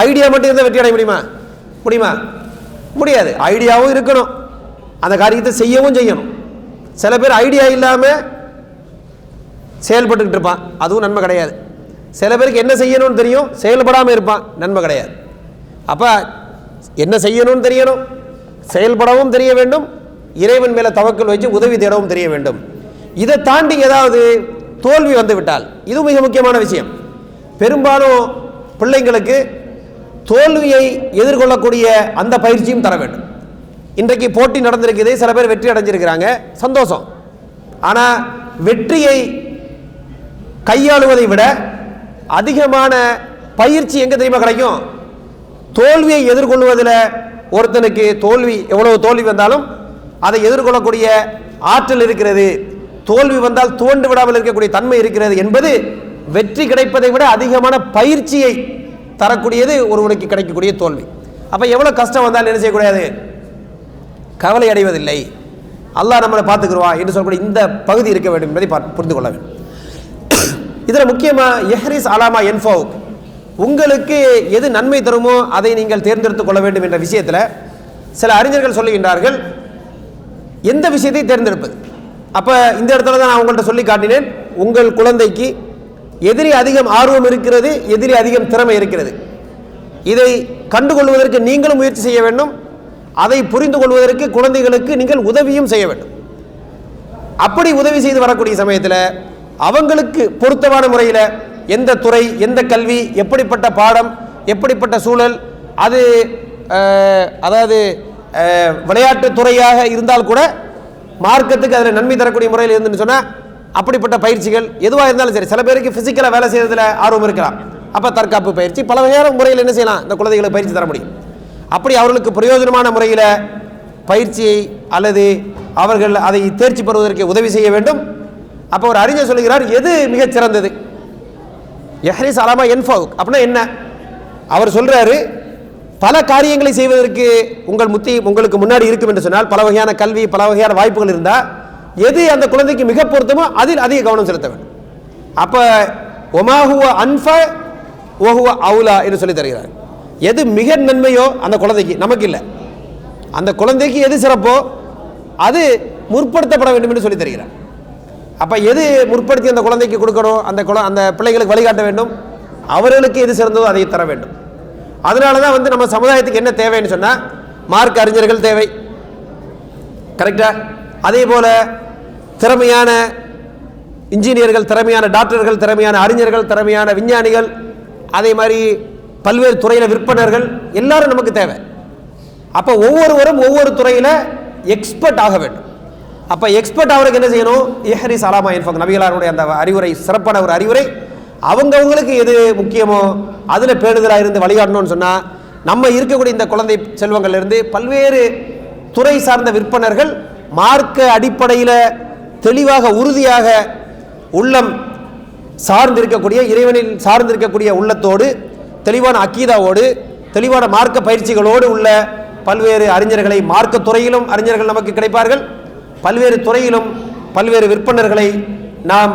ஐடியா மட்டும் இருந்தால் வெற்றி அடைய முடியுமா? முடியாது. ஐடியாவும் இருக்கணும், அந்த காரியத்தை செய்யவும் செய்யணும். சில பேர் ஐடியா இல்லாமல் செயல்பட்டுக்கிட்டு இருப்பான், அதுவும் நன்மை கிடையாது. சில பேருக்கு என்ன செய்யணும்னு தெரியும், செயல்படாமல் இருப்பான், நன்மை கிடையாது. அப்போ என்ன செய்யணும்னு தெரியணும், செயல்படவும் தெரிய வேண்டும், இறைவன் மேலே தவக்கல் வச்சு உதவி தேடவும் தெரிய வேண்டும். இதை தாண்டி ஏதாவது தோல்வி வந்து விட்டால், இது மிக முக்கியமான விஷயம். பெரும்பாலும் பிள்ளைங்களுக்கு தோல்வியை எதிர்கொள்ளக்கூடிய அந்த பயிற்சியும் தர வேண்டும். இன்றைக்கு போட்டி நடந்திருக்குது, சில பேர் வெற்றி அடைஞ்சிருக்கிறாங்க, சந்தோஷம். ஆனால் வெற்றியை கையாளுவதை விட அதிகமான பயிற்சி எங்கே தெரியுமா கிடைக்கும்? தோல்வியை எதிர்கொள்வதில். ஒருத்தனுக்கு தோல்வி, எவ்வளவு தோல்வி வந்தாலும் அதை எதிர்கொள்ளக்கூடிய ஆற்றல் இருக்கிறது, தோல்வி வந்தால் துவண்டு விடாமல் இருக்கக்கூடிய தன்மை இருக்கிறது என்பது வெற்றி கிடைப்பதை விட அதிகமான பயிற்சியை தரக்கூடியது ஒருவனுக்கு கிடைக்கக்கூடிய தோல்வி. அப்போ எவ்வளோ கஷ்டம் வந்தாலும் என்ன செய்யக்கூடாது, கவலை அடைவதில்லை, அல்லாஹ் நம்மளை பார்த்துக்குருவா என்று சொல்லக்கூடிய இந்த பகுதி இருக்க வேண்டும் என்பதை புரிந்து கொள்ள வேண்டும். இதில் முக்கியமாக எஹ்ரிஸ் அலாமா என்ஃபவு, உங்களுக்கு எது நன்மை தருமோ அதை நீங்கள் தேர்ந்தெடுத்துக் கொள்ள வேண்டும் என்ற விஷயத்தில் சில அறிஞர்கள் சொல்லுகின்றார்கள், எந்த விஷயத்தை தேர்ந்தெடுப்பது. அப்போ இந்த இடத்துல தான் நான் உங்கள்கிட்ட சொல்லி காட்டினேன், உங்கள் குழந்தைக்கு எதிரி அதிகம் ஆர்வம் இருக்கிறது, எதிரி அதிகம் திறமை இருக்கிறது. இதை கண்டுகொள்வதற்கு நீங்களும் முயற்சி செய்ய வேண்டும், அதை புரிந்து கொள்வதற்கு குழந்தைகளுக்கு நீங்கள் உதவியும் செய்ய வேண்டும். அப்படி உதவி செய்து வரக்கூடிய சமயத்தில் அவங்களுக்கு பொருத்தமான முறையில் எந்த துறை, எந்த கல்வி, எப்படிப்பட்ட பாடம், எப்படிப்பட்ட சூழல், அது அதாவது விளையாட்டு துறையாக இருந்தால் கூட மார்க்கத்துக்கு அதில் நன்மை தரக்கூடிய முறையில் இருந்துன்னு சொன்னால் அப்படிப்பட்ட பயிற்சிகள் எதுவாக இருந்தாலும் சரி. சில பேருக்கு ஃபிசிக்கலாக வேலை செய்யறதுல ஆர்வம் இருக்கலாம், அப்போ தற்காப்பு பயிற்சி பல வகையான முறையில் என்ன செய்யலாம், இந்த குழந்தைகளுக்கு பயிற்சி தர முடியும். அப்படி அவர்களுக்கு பிரயோஜனமான முறையில் பயிற்சியை அல்லது அவர்கள் அதை தேர்ச்சி பெறுவதற்கு உதவி செய்ய வேண்டும். அப்போ ஒரு அறிஞர் சொல்லுகிறார், எது மிகச் சிறந்தது? எஹ்ரிஸ் அலாமா என்ஃபவு அப்படின்னா என்ன? அவர் சொல்றாரு, பல காரியங்களை செய்வதற்கு உங்களுக்கு முன்னாடி இருக்கும் என்று சொன்னால், பல வகையான கல்வி, பல வகையான வாய்ப்புகள் இருந்தால் எது அந்த குழந்தைக்கு மிக பொருத்தமோ அதில் அதிக கவனம் செலுத்த வேண்டும். அப்போ ஒமாஹுவ அன்ஃப ஒஹுவ அவுலா என்று சொல்லி தருகிறார். எது மிக நன்மையோ அந்த குழந்தைக்கு, நமக்கு இல்லை, அந்த குழந்தைக்கு எது சிறப்போ அது முற்படுத்தப்பட வேண்டும் என்று சொல்லி தருகிறார். அப்போ எது முற்படுத்தி அந்த குழந்தைக்கு கொடுக்கணும், அந்த பிள்ளைங்களுக்கு வழிகாட்ட வேண்டும், அவர்களுக்கு எது சிறந்ததோ அதை தர வேண்டும். அதனால தான் நம்ம சமுதாயத்துக்கு என்ன தேவைன்னு சொன்னால், மார்க் அறிஞர்கள் தேவை, கரெக்டா? அதே போல் திறமையான இன்ஜினியர்கள், திறமையான டாக்டர்கள், திறமையான அறிஞர்கள், திறமையான விஞ்ஞானிகள், அதே மாதிரி பல்வேறு துறையில் விற்பனர்கள், எல்லாரும் நமக்கு தேவை. அப்போ ஒவ்வொருவரும் ஒவ்வொரு துறையில் எக்ஸ்பர்ட் ஆக வேண்டும். அப்போ எக்ஸ்பர்ட் அவருக்கு என்ன செய்யணும்? எஹ்ரிஸ் அலாமா என்ஃபவு, நபிகளாருடைய அந்த அறிவுரை, சிறப்பான ஒரு அறிவுரை. அவங்களுக்கு எது முக்கியமோ அதில் பேணுதலாக இருந்து வழிகாட்டணும்னு சொன்னால், நம்ம இருக்கக்கூடிய இந்த குழந்தை செல்வங்கள்லேருந்து பல்வேறு துறை சார்ந்த விற்பனர்கள் மார்க்க அடிப்படையில் தெளிவாக உறுதியாக உள்ளம் சார்ந்திருக்கக்கூடிய, இறைவனில் சார்ந்திருக்கக்கூடிய உள்ளத்தோடு, தெளிவான அக்கீதாவோடு, தெளிவான மார்க்க பயிற்சிகளோடு உள்ள பல்வேறு அறிஞர்களை, மார்க்க துறையிலும் அறிஞர்கள் நமக்கு கிடைப்பார்கள், பல்வேறு துறையிலும் பல்வேறு விற்பனர்களை நாம்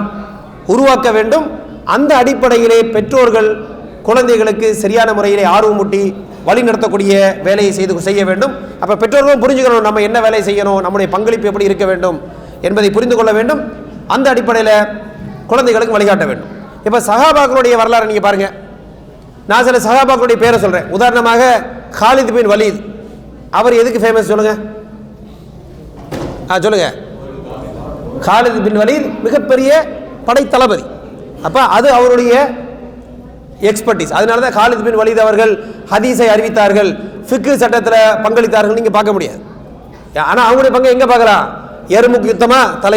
உருவாக்க வேண்டும். அந்த அடிப்படையிலே பெற்றோர்கள் குழந்தைகளுக்கு சரியான முறையிலே ஆர்வமூட்டி வழி நடத்தக்கூடிய வேலையை செய்ய வேண்டும். அப்போ பெற்றோர்களும் புரிஞ்சுக்கணும், நம்ம என்ன வேலை செய்யணும், நம்முடைய பங்களிப்பு எப்படி இருக்க வேண்டும் என்பதை புரிந்து கொள்ள வேண்டும். அந்த அடிப்படையில் குழந்தைகளுக்கு வழிகாட்ட வேண்டும். இப்போ சஹாபாக்களுடைய வரலாறு நீங்கள் பாருங்கள். நான் சில சஹாபாக்களுடைய பேரை சொல்கிறேன். உதாரணமாக காலித் பின் வலீத், அவர் எதுக்கு ஃபேமஸ் சொல்லுங்கள்? சொல்லுங்க. காலித் பின் வலீத் மிகப்பெரிய படை தளபதி. அப்போ அது அவருடைய எக்ஸ்பர்டீஸ். அதனால தான் காலித் பின் வலீத் அவர்கள் ஹதீஸை அறிவித்தார்கள், ஃபிக்கு சட்டத்தில் பங்களித்தார்கள். நீங்கள் பார்க்க முடியாது. ஆனால் அவங்களுடைய பங்கு எங்கே பார்க்கலாம்? எருமுக் யுத்தமாக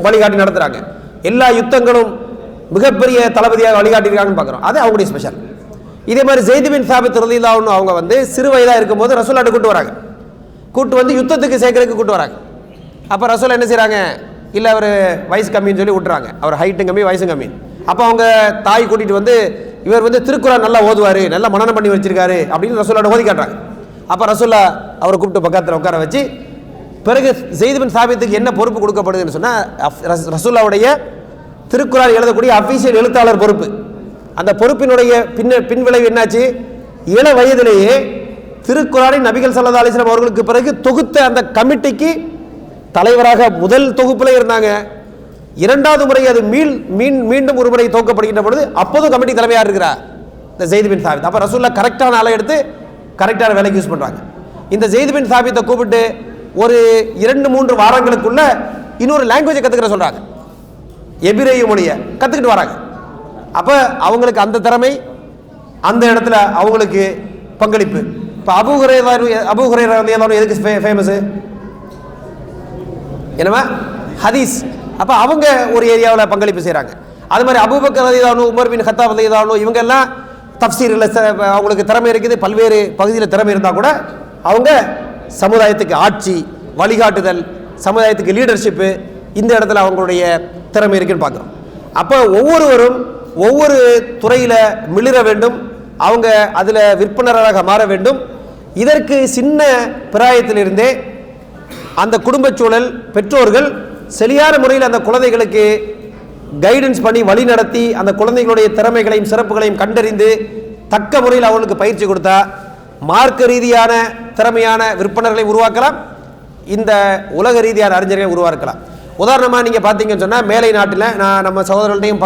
வழிகாட்டி நடத்துகிறாங்க. எல்லா யுத்தங்களும் மிகப்பெரிய தளபதியாக வழிகாட்டியிருக்காங்கன்னு பார்க்குறோம். அது அவங்களுடைய ஸ்பெஷல். இதே மாதிரி ஜெயித் பின் சாபித் ரலியல்லாஹு அன்ஹு அவங்க சிறு வயதாக இருக்கும்போது ரசூலுல்லாஹ் கூட்டு வராங்க. கூட்டு வந்து யுத்தத்துக்கு சேர்க்கறதுக்கு கூட்டு வராங்க. அப்போ ரசூல் என்ன செய்கிறாங்க? இல்லை அவர் வயசு கம்மின்னு சொல்லி விட்டுறாங்க. அவர் ஹைட்டும் கம்மி, வயசும் கம்மி. அப்போ அவங்க தாய் கூட்டிகிட்டு வந்து இவர் வந்து திருக்குறான் நல்லா ஓதுவார், நல்லா மனனம் பண்ணி வச்சிருக்காரு அப்படின்னு ரசூல்லா ஓதி காட்டுறாங்க. அப்போ ரசூல்லா அவரை கூப்பிட்டு பக்கத்தில் உட்கார வச்சு, பிறகு ஸெய்த் பின் சாபித்துக்கு என்ன பொறுப்பு கொடுக்கப்படுதுன்னு சொன்னால், ரசூல்லாவுடைய திருக்குறான் எழுதக்கூடிய அஃபீஷியல் எழுத்தாளர் பொறுப்பு. அந்த பொறுப்பினுடைய பின்விளைவு என்னாச்சு, இள வயதிலேயே திருக்குறானை நபிகள் ஸல்லல்லாஹு அலைஹி வஸல்லம் அவர்களுக்கு பிறகு தொகுத்த அந்த கமிட்டிக்கு தலைவராக முதல் தொகுப்பில் இருந்தாங்க. இரண்டாவது முறை அது மீண்டும் ஒரு முறை துவக்கப்படுகின்ற பொழுது அப்போதும் கமிட்டி தலைமையாக இருக்கிறார் இந்த ஸெய்த் பின் சாபித். அப்போ ரசூல்லா கரெக்டான ஆளை எடுத்து கரெக்டான வேலைக்கு யூஸ் பண்ணுறாங்க. இந்த ஸெய்த் பின் சாபித்தை கூப்பிட்டு ஒரு 2-3 வாரங்களுக்குள்ள இன்னொரு லாங்குவேஜை கற்றுக்கிற சொல்கிறாங்க, எபிரேய மொழியை கற்றுக்கிட்டு வராங்க. அப்போ அவங்களுக்கு அந்த திறமை, அந்த இடத்துல அவங்களுக்கு பங்களிப்பு. இப்போ அபூ ஹுரைரா ரலியல்லாஹு எதுக்கு ஃபேமஸு, என்னமா ஹதீஸ். அப்போ அவங்க ஒரு ஏரியாவில் பங்களிப்பு செய்கிறாங்க. அது மாதிரி அபூபக்கர் ரலியல்லாஹு, உமர் பின் கத்தாப் ரலியல்லாஹு இவங்க எல்லாம் தஃப்சீரில் அவங்களுக்கு திறமை இருக்குது. பல்வேறு பகுதியில் திறமை இருந்தால் கூட அவங்க சமுதாயத்துக்கு ஆட்சி, வழிகாட்டுதல், சமுதாயத்துக்கு லீடர்ஷிப்பு, இந்த இடத்துல அவங்களுடைய திறமை இருக்குன்னு பார்க்குறோம். அப்போ ஒவ்வொருவரும் ஒவ்வொரு துறையில் மிளிர வேண்டும், அவங்க அதில் விற்பனராக மாற வேண்டும். இதற்கு சின்ன பிராயத்திலிருந்தே அந்த குடும்ப சூழல், பெற்றோர்கள் சரியான முறையில் அந்த குழந்தைகளுக்கு கைடன்ஸ் பண்ணி வழி நடத்தி அந்த குழந்தைகளுடைய திறமைகளையும் சிறப்புகளையும் கண்டறிந்து தக்க முறையில் அவங்களுக்கு பயிற்சி கொடுத்தா மார்க்க ரீதியான திறமையான விற்பனர்களை உருவாக்கலாம், இந்த உலக ரீதியான அறிஞர்களை உருவாக்கலாம். உதாரணமாக நீங்கள் பார்த்தீங்கன்னு சொன்னால், மேலை நாட்டில் நான் நம்ம சகோதரர்கள்ட்டையும்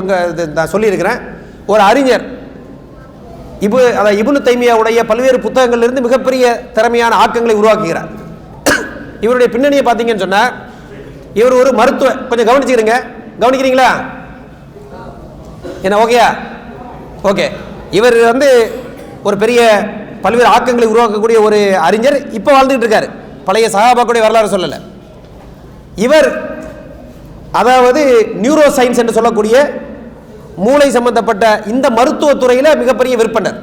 நான் சொல்லியிருக்கிறேன், ஒரு அறிஞர் இப்னு தைமியாவுடைய பல்வேறு புத்தகங்களிலிருந்து மிகப்பெரிய திறமையான ஆக்கங்களை உருவாக்குகிறார். இவருடைய பின்னணியை பார்த்தீங்கன்னு சொன்னால், இவர் ஒரு மருத்துவ, கொஞ்சம் கவனிக்கிறீங்களா என்ன? ஓகேயா? ஓகே. இவர் வந்து ஒரு பெரிய பல்வேறு ஆக்கங்களை உருவாக்கக்கூடிய ஒரு அறிஞர், இப்போ வாழ்ந்துட்டு இருக்காரு. பழைய சஹாபாக்களுடைய வரலாறு சொல்லலை. இவர் அதாவது நியூரோ சயின்ஸ் என்று சொல்லக்கூடிய மூளை சம்பந்தப்பட்ட இந்த மருத்துவத்துறையில் மிகப்பெரிய விற்பனர்.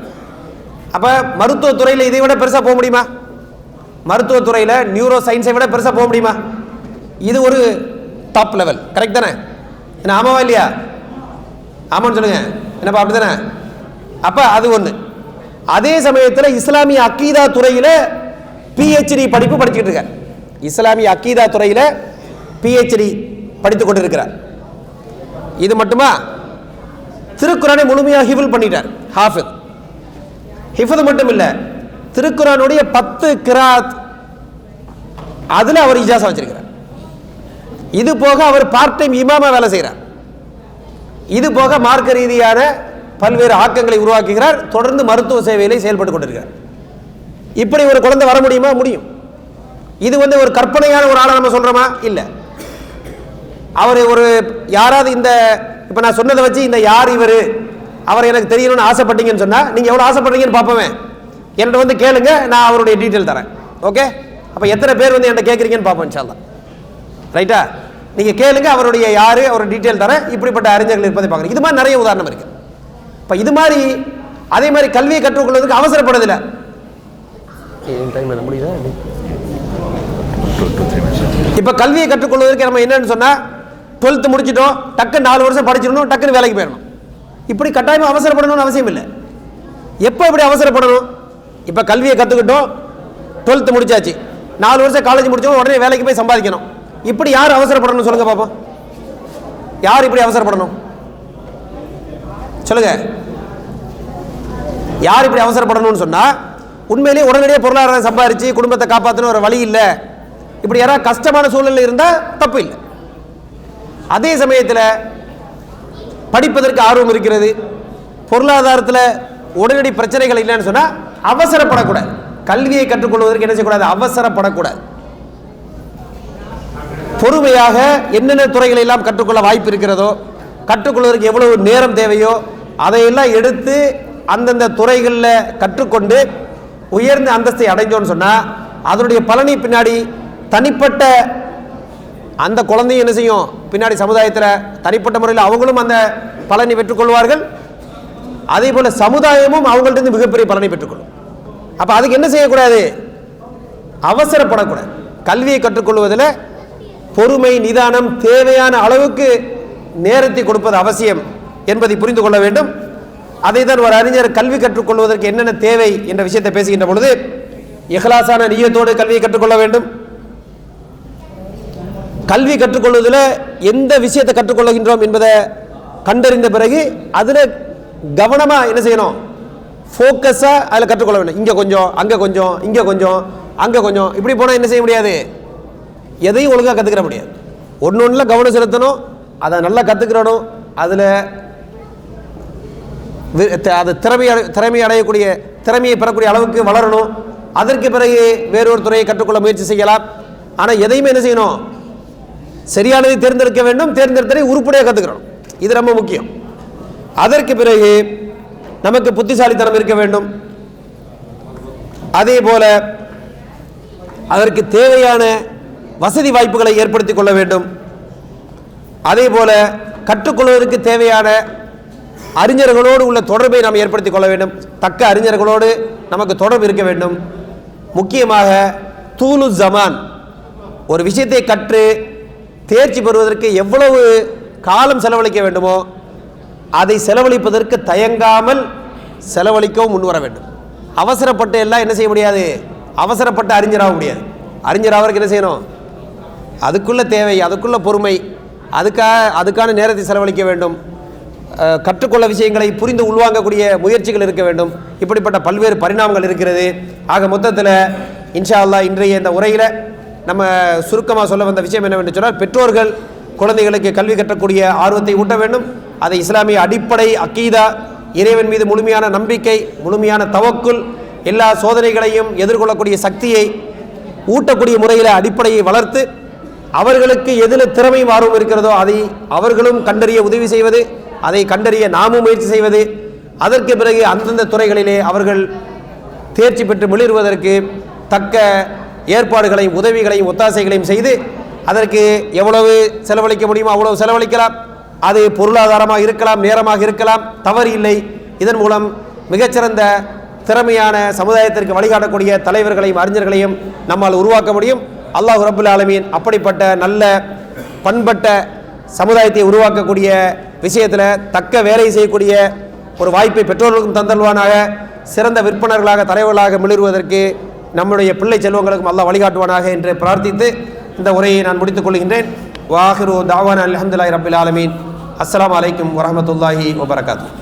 அப்போ மருத்துவத்துறையில் இதை விட பெருசாக போக முடியுமா? மருத்துவத்துறையில் நியூரோ சயின்ஸை விட பெருசாக போக முடியுமா? இது ஒரு டாப் லெவல், கரெக்ட் தானே? என்ன ஆமாவா இல்லையா? ஆமான்னு சொல்லுங்க. என்னப்பா அப்படி தானே? அப்போ அது ஒன்று. அதே சமயத்தில் இஸ்லாமிய அக்கீதா துறையில் PhD படிப்பு படிச்சுக்கிட்டு இருக்கார். இஸ்லாமிய அக்கீதா துறையில் PhD படித்துக் கொண்டிருக்கிறார். இது மட்டுமா? திருக்குறானை முழுமையாக ஹிஃப்ல் பண்ணிட்டார். ஹாஃபிஸ். ஹிஃப்து மட்டும் இல்லை, திருக்குறானுடைய 10 கிராத் அதில் அவர் இஜாசா வச்சிருக்கிறார். இது போக அவர் பார்ட் டைம் இமாமா வேலை செய்கிறார். இது போக மார்க்க ரீதியான பல்வேறு ஆக்கங்களை உருவாக்குகிறார். தொடர்ந்து மருத்துவ சேவையிலே செயல்பட்டு கொண்டிருக்கிறார். இப்படி ஒரு குழந்தை வர முடியுமா? முடியும். இது வந்து ஒரு கற்பனையான ஒரு ஆளை நம்ம சொல்றோமா? இல்லை. அவர் ஒரு யாராவது இந்த இப்போ நான் சொன்னதை வச்சு இந்த யார் இவர், அவர் எனக்கு தெரியணும்னு ஆசைப்பட்டீங்கன்னு சொன்னால், நீங்கள் எவ்வளோ ஆசைப்படுறீங்கன்னு பார்ப்போமே. என்கிட்ட வந்து கேளுங்க, நான் அவருடைய டீட்டெயில் தரேன். ஓகே? அப்போ எத்தனை பேர் வந்து என்கிட்ட கேட்குறீங்கன்னு பார்ப்போம் இன்ஷா அல்லாஹ். ரைட்டா? நீங்கள் கேளுங்க, அவருடைய யார், அவருடைய டீட்டெயில் தரேன். இப்படிப்பட்ட அறிஞர்கள் இருப்பதை பார்க்குறேன். இது மாதிரி நிறைய உதாரணம் இருக்குது. இப்போ இது மாதிரி அதே மாதிரி கல்வியை கற்றுக்கொள்வதற்கு அவசரப்படுதில்லை. இப்போ கல்வியை கற்றுக்கொள்வதற்கு நம்ம என்னன்னு சொன்னால், 12th முடிச்சிட்டோம், டக்குன்னு 4 வருஷம் படிச்சிடணும், டக்குன்னு வேலைக்கு போயிடணும். இப்படி கட்டாயமாக அவசரப்படணும்னு அவசியம் இல்லை. எப்போ இப்படி அவசரப்படணும்? இப்போ கல்வியை கற்றுக்கிட்டோம், 12th முடிச்சாச்சு, 4 வருஷம் காலேஜ் முடிச்சோம், உடனே வேலைக்கு போய் சம்பாதிக்கணும். இப்படி யார் அவசரப்படணும் சொல்லுங்க பாப்போம். யார் இப்படி அவசரப்படணும் சொல்லுங்க? யார் இப்படி அவசரப்படணும்னு சொன்னா, உண்மையிலேயே உடனடியே பொருளாதாரம் சம்பாதிச்சு குடும்பத்தை காப்பாற்றணும் ஒரு வழி இல்லை. இப்படி யாராவது கஷ்டமான சூழ்நிலை இருந்தால் தப்பு இல்லை. அதே சமயத்தில் படிப்பதற்கு ஆர்வம் இருக்கிறது, பொருளாதாரத்தில் உடனடி பிரச்சனைகள் இல்லைன்னு சொன்னால் அவசரப்படக்கூடாது. கல்வியை கற்றுக்கொள்வதற்கு என்ன செய்யக்கூடாது? அவசரப்படக்கூடாது. பொறுமையாக என்னென்ன துறைகளை எல்லாம் கற்றுக்கொள்ள வாய்ப்பு இருக்கிறதோ, கற்றுக்கொள்வதற்கு எவ்வளவு நேரம் தேவையோ அதையெல்லாம் எடுத்து அந்தந்த துறைகளில் கற்றுக்கொண்டு உயர்ந்த அந்தஸ்தை அடைஞ்சோன்னு சொன்னால் அதனுடைய பலனை பின்னாடி தனிப்பட்ட அந்த குழந்தையும் என்ன செய்யும்? பின்னாடி சமுதாயத்தில் தனிப்பட்ட முறையில் அவங்களும் அந்த பலனை பெற்றுக்கொள்வார்கள். அதே போல் சமுதாயமும் அவங்கள்ட்ட மிகப்பெரிய பலனை பெற்றுக்கொள்ளும். அப்போ அதுக்கு என்ன செய்யக்கூடாது? அவசரப்படக்கூடாது. கல்வியை கற்றுக்கொள்வதில் பொறுமை, நிதானம், தேவையான அளவுக்கு நேரத்தை கொடுப்பது அவசியம் என்பதை புரிந்து கொள்ள வேண்டும். அதை தான் ஒரு அறிஞர் கல்வி கற்றுக்கொள்வதற்கு என்னென்ன தேவை என்ற விஷயத்தை பேசுகின்ற பொழுது, இஹ்லாஸான நிய்யத்தோடு கல்வியை கற்றுக்கொள்ள வேண்டும். கல்வி கற்றுக்கொள்வதில் எந்த விஷயத்தை கற்றுக்கொள்கின்றோம் என்பதை கண்டறிந்த பிறகு அதில் கவனமாக என்ன செய்யணும், ஃபோக்கஸாக அதில் கற்றுக்கொள்ள வேண்டும். இங்கே கொஞ்சம், அங்கே கொஞ்சம், இங்கே கொஞ்சம், அங்கே கொஞ்சம், இப்படி போனால் என்ன செய்ய முடியாது, எதையும் ஒழுங்காக கற்றுக்கிற முடியாது. ஒன்று ஒன்றில் கவனம் செலுத்தணும், அதை நல்லா கற்றுக்கிறணும், அதில் அது திறமை அடையக்கூடிய திறமையை பெறக்கூடிய அளவுக்கு வளரணும். அதற்கு பிறகு வேறொரு துறையை கற்றுக்கொள்ள முயற்சி செய்யலாம். ஆனால் எதையுமே என்ன செய்யணும், சரியானதை தேர்ந்தெடுக்க வேண்டும், தேர்ந்தெடுத்ததை உருப்படியாக கற்றுக்கிறோம். இது ரொம்ப முக்கியம். அதற்கு பிறகு நமக்கு புத்திசாலித்தனம் இருக்க வேண்டும். அதே போல அதற்கு தேவையான வசதி வாய்ப்புகளை ஏற்படுத்திக் கொள்ள வேண்டும். அதே போல கற்றுக்கொள்வதற்கு தேவையான அறிஞர்களோடு உள்ள தொடர்பை நாம் ஏற்படுத்திக் கொள்ள வேண்டும். தக்க அறிஞர்களோடு நமக்கு தொடர்பு இருக்க வேண்டும். முக்கியமாக தூலு ஜமான், ஒரு விஷயத்தை கற்று தேர்ச்சி பெறுவதற்கு எவ்வளவு காலம் செலவழிக்க வேண்டுமோ அதை செலவழிப்பதற்கு தயங்காமல் செலவழிக்கவும் முன்வர வேண்டும். அவசரப்பட்டு எல்லாம் என்ன செய்ய முடியாது, அவசரப்பட்டு அறிஞராக முடியாது. அறிஞராக என்ன செய்யணும், அதுக்குள்ள தேவை, அதுக்குள்ள பொறுமை, அதுக்கான நேரத்தை செலவழிக்க வேண்டும். கற்றுக்கொள்ள விஷயங்களை புரிந்து உள்வாங்கக்கூடிய முயற்சிகள் இருக்க வேண்டும். இப்படிப்பட்ட பல்வேறு பரிணாமங்கள் இருக்கிறது. ஆக மொத்தத்தில் இன்ஷா அல்லாஹ் இன்றைய இந்த உரையில் நம்ம சுருக்கமாக சொல்ல வந்த விஷயம் என்னவென்று சொன்னால், பெற்றோர்கள் குழந்தைகளுக்கு கல்வி கற்றக்கூடிய ஆர்வத்தை ஊட்ட வேண்டும். அதை இஸ்லாமிய அடிப்படை அக்கீதா, இறைவன் மீது முழுமையான நம்பிக்கை, முழுமையான தவக்குல், எல்லா சோதனைகளையும் எதிர்கொள்ளக்கூடிய சக்தியை ஊட்டக்கூடிய முறையில் அடிப்படையை வளர்த்து, அவர்களுக்கு எதில் திறமையும் ஆர்வம் இருக்கிறதோ அதை அவர்களும் கண்டறிய உதவி செய்வது, அதை கண்டறிய நாமும் முயற்சி செய்வது. அதற்கு பிறகு அந்தந்த துறைகளிலே அவர்கள் தேர்ச்சி பெற்று மிளிர்வதற்கு தக்க ஏற்பாடுகளையும் உதவிகளையும் ஒத்தாசைகளையும் செய்து அதற்கு எவ்வளவு செலவழிக்க முடியுமோ அவ்வளவு செலவழிக்கலாம். அது பொருளாதாரமாக இருக்கலாம், நேரமாக இருக்கலாம், தவறு இல்லை. இதன் மூலம் மிகச்சிறந்த திறமையான சமுதாயத்திற்கு வழிகாட்டக்கூடிய தலைவர்களையும் அறிஞர்களையும் நம்மால் உருவாக்க முடியும். அல்லாஹ் ரப்புல் ஆலமீன் அப்படிப்பட்ட நல்ல பண்பட்ட சமுதாயத்தை உருவாக்கக்கூடிய விஷயத்தில் தக்க வேலை செய்யக்கூடிய ஒரு வாய்ப்பை பெற்றோர்களுக்கும் தந்தல்வானாக. சிறந்த விற்பனர்களாக, தலைவர்களாக மிளிர்வதற்கு நம்முடைய பிள்ளை செல்வங்களுக்கும் அல்லாஹ் வழிகாட்டுவானாக என்று பிரார்த்தித்து இந்த உரையை நான் முடித்துக் கொள்கின்றேன். வாஹிரு தாவானா அல்ஹம்துலில்லாஹி ரப்பில் ஆலமீன். அஸ்ஸலாமு அலைக்கும் வரஹ்மத்துல்லாஹி வபரகாத்துஹு.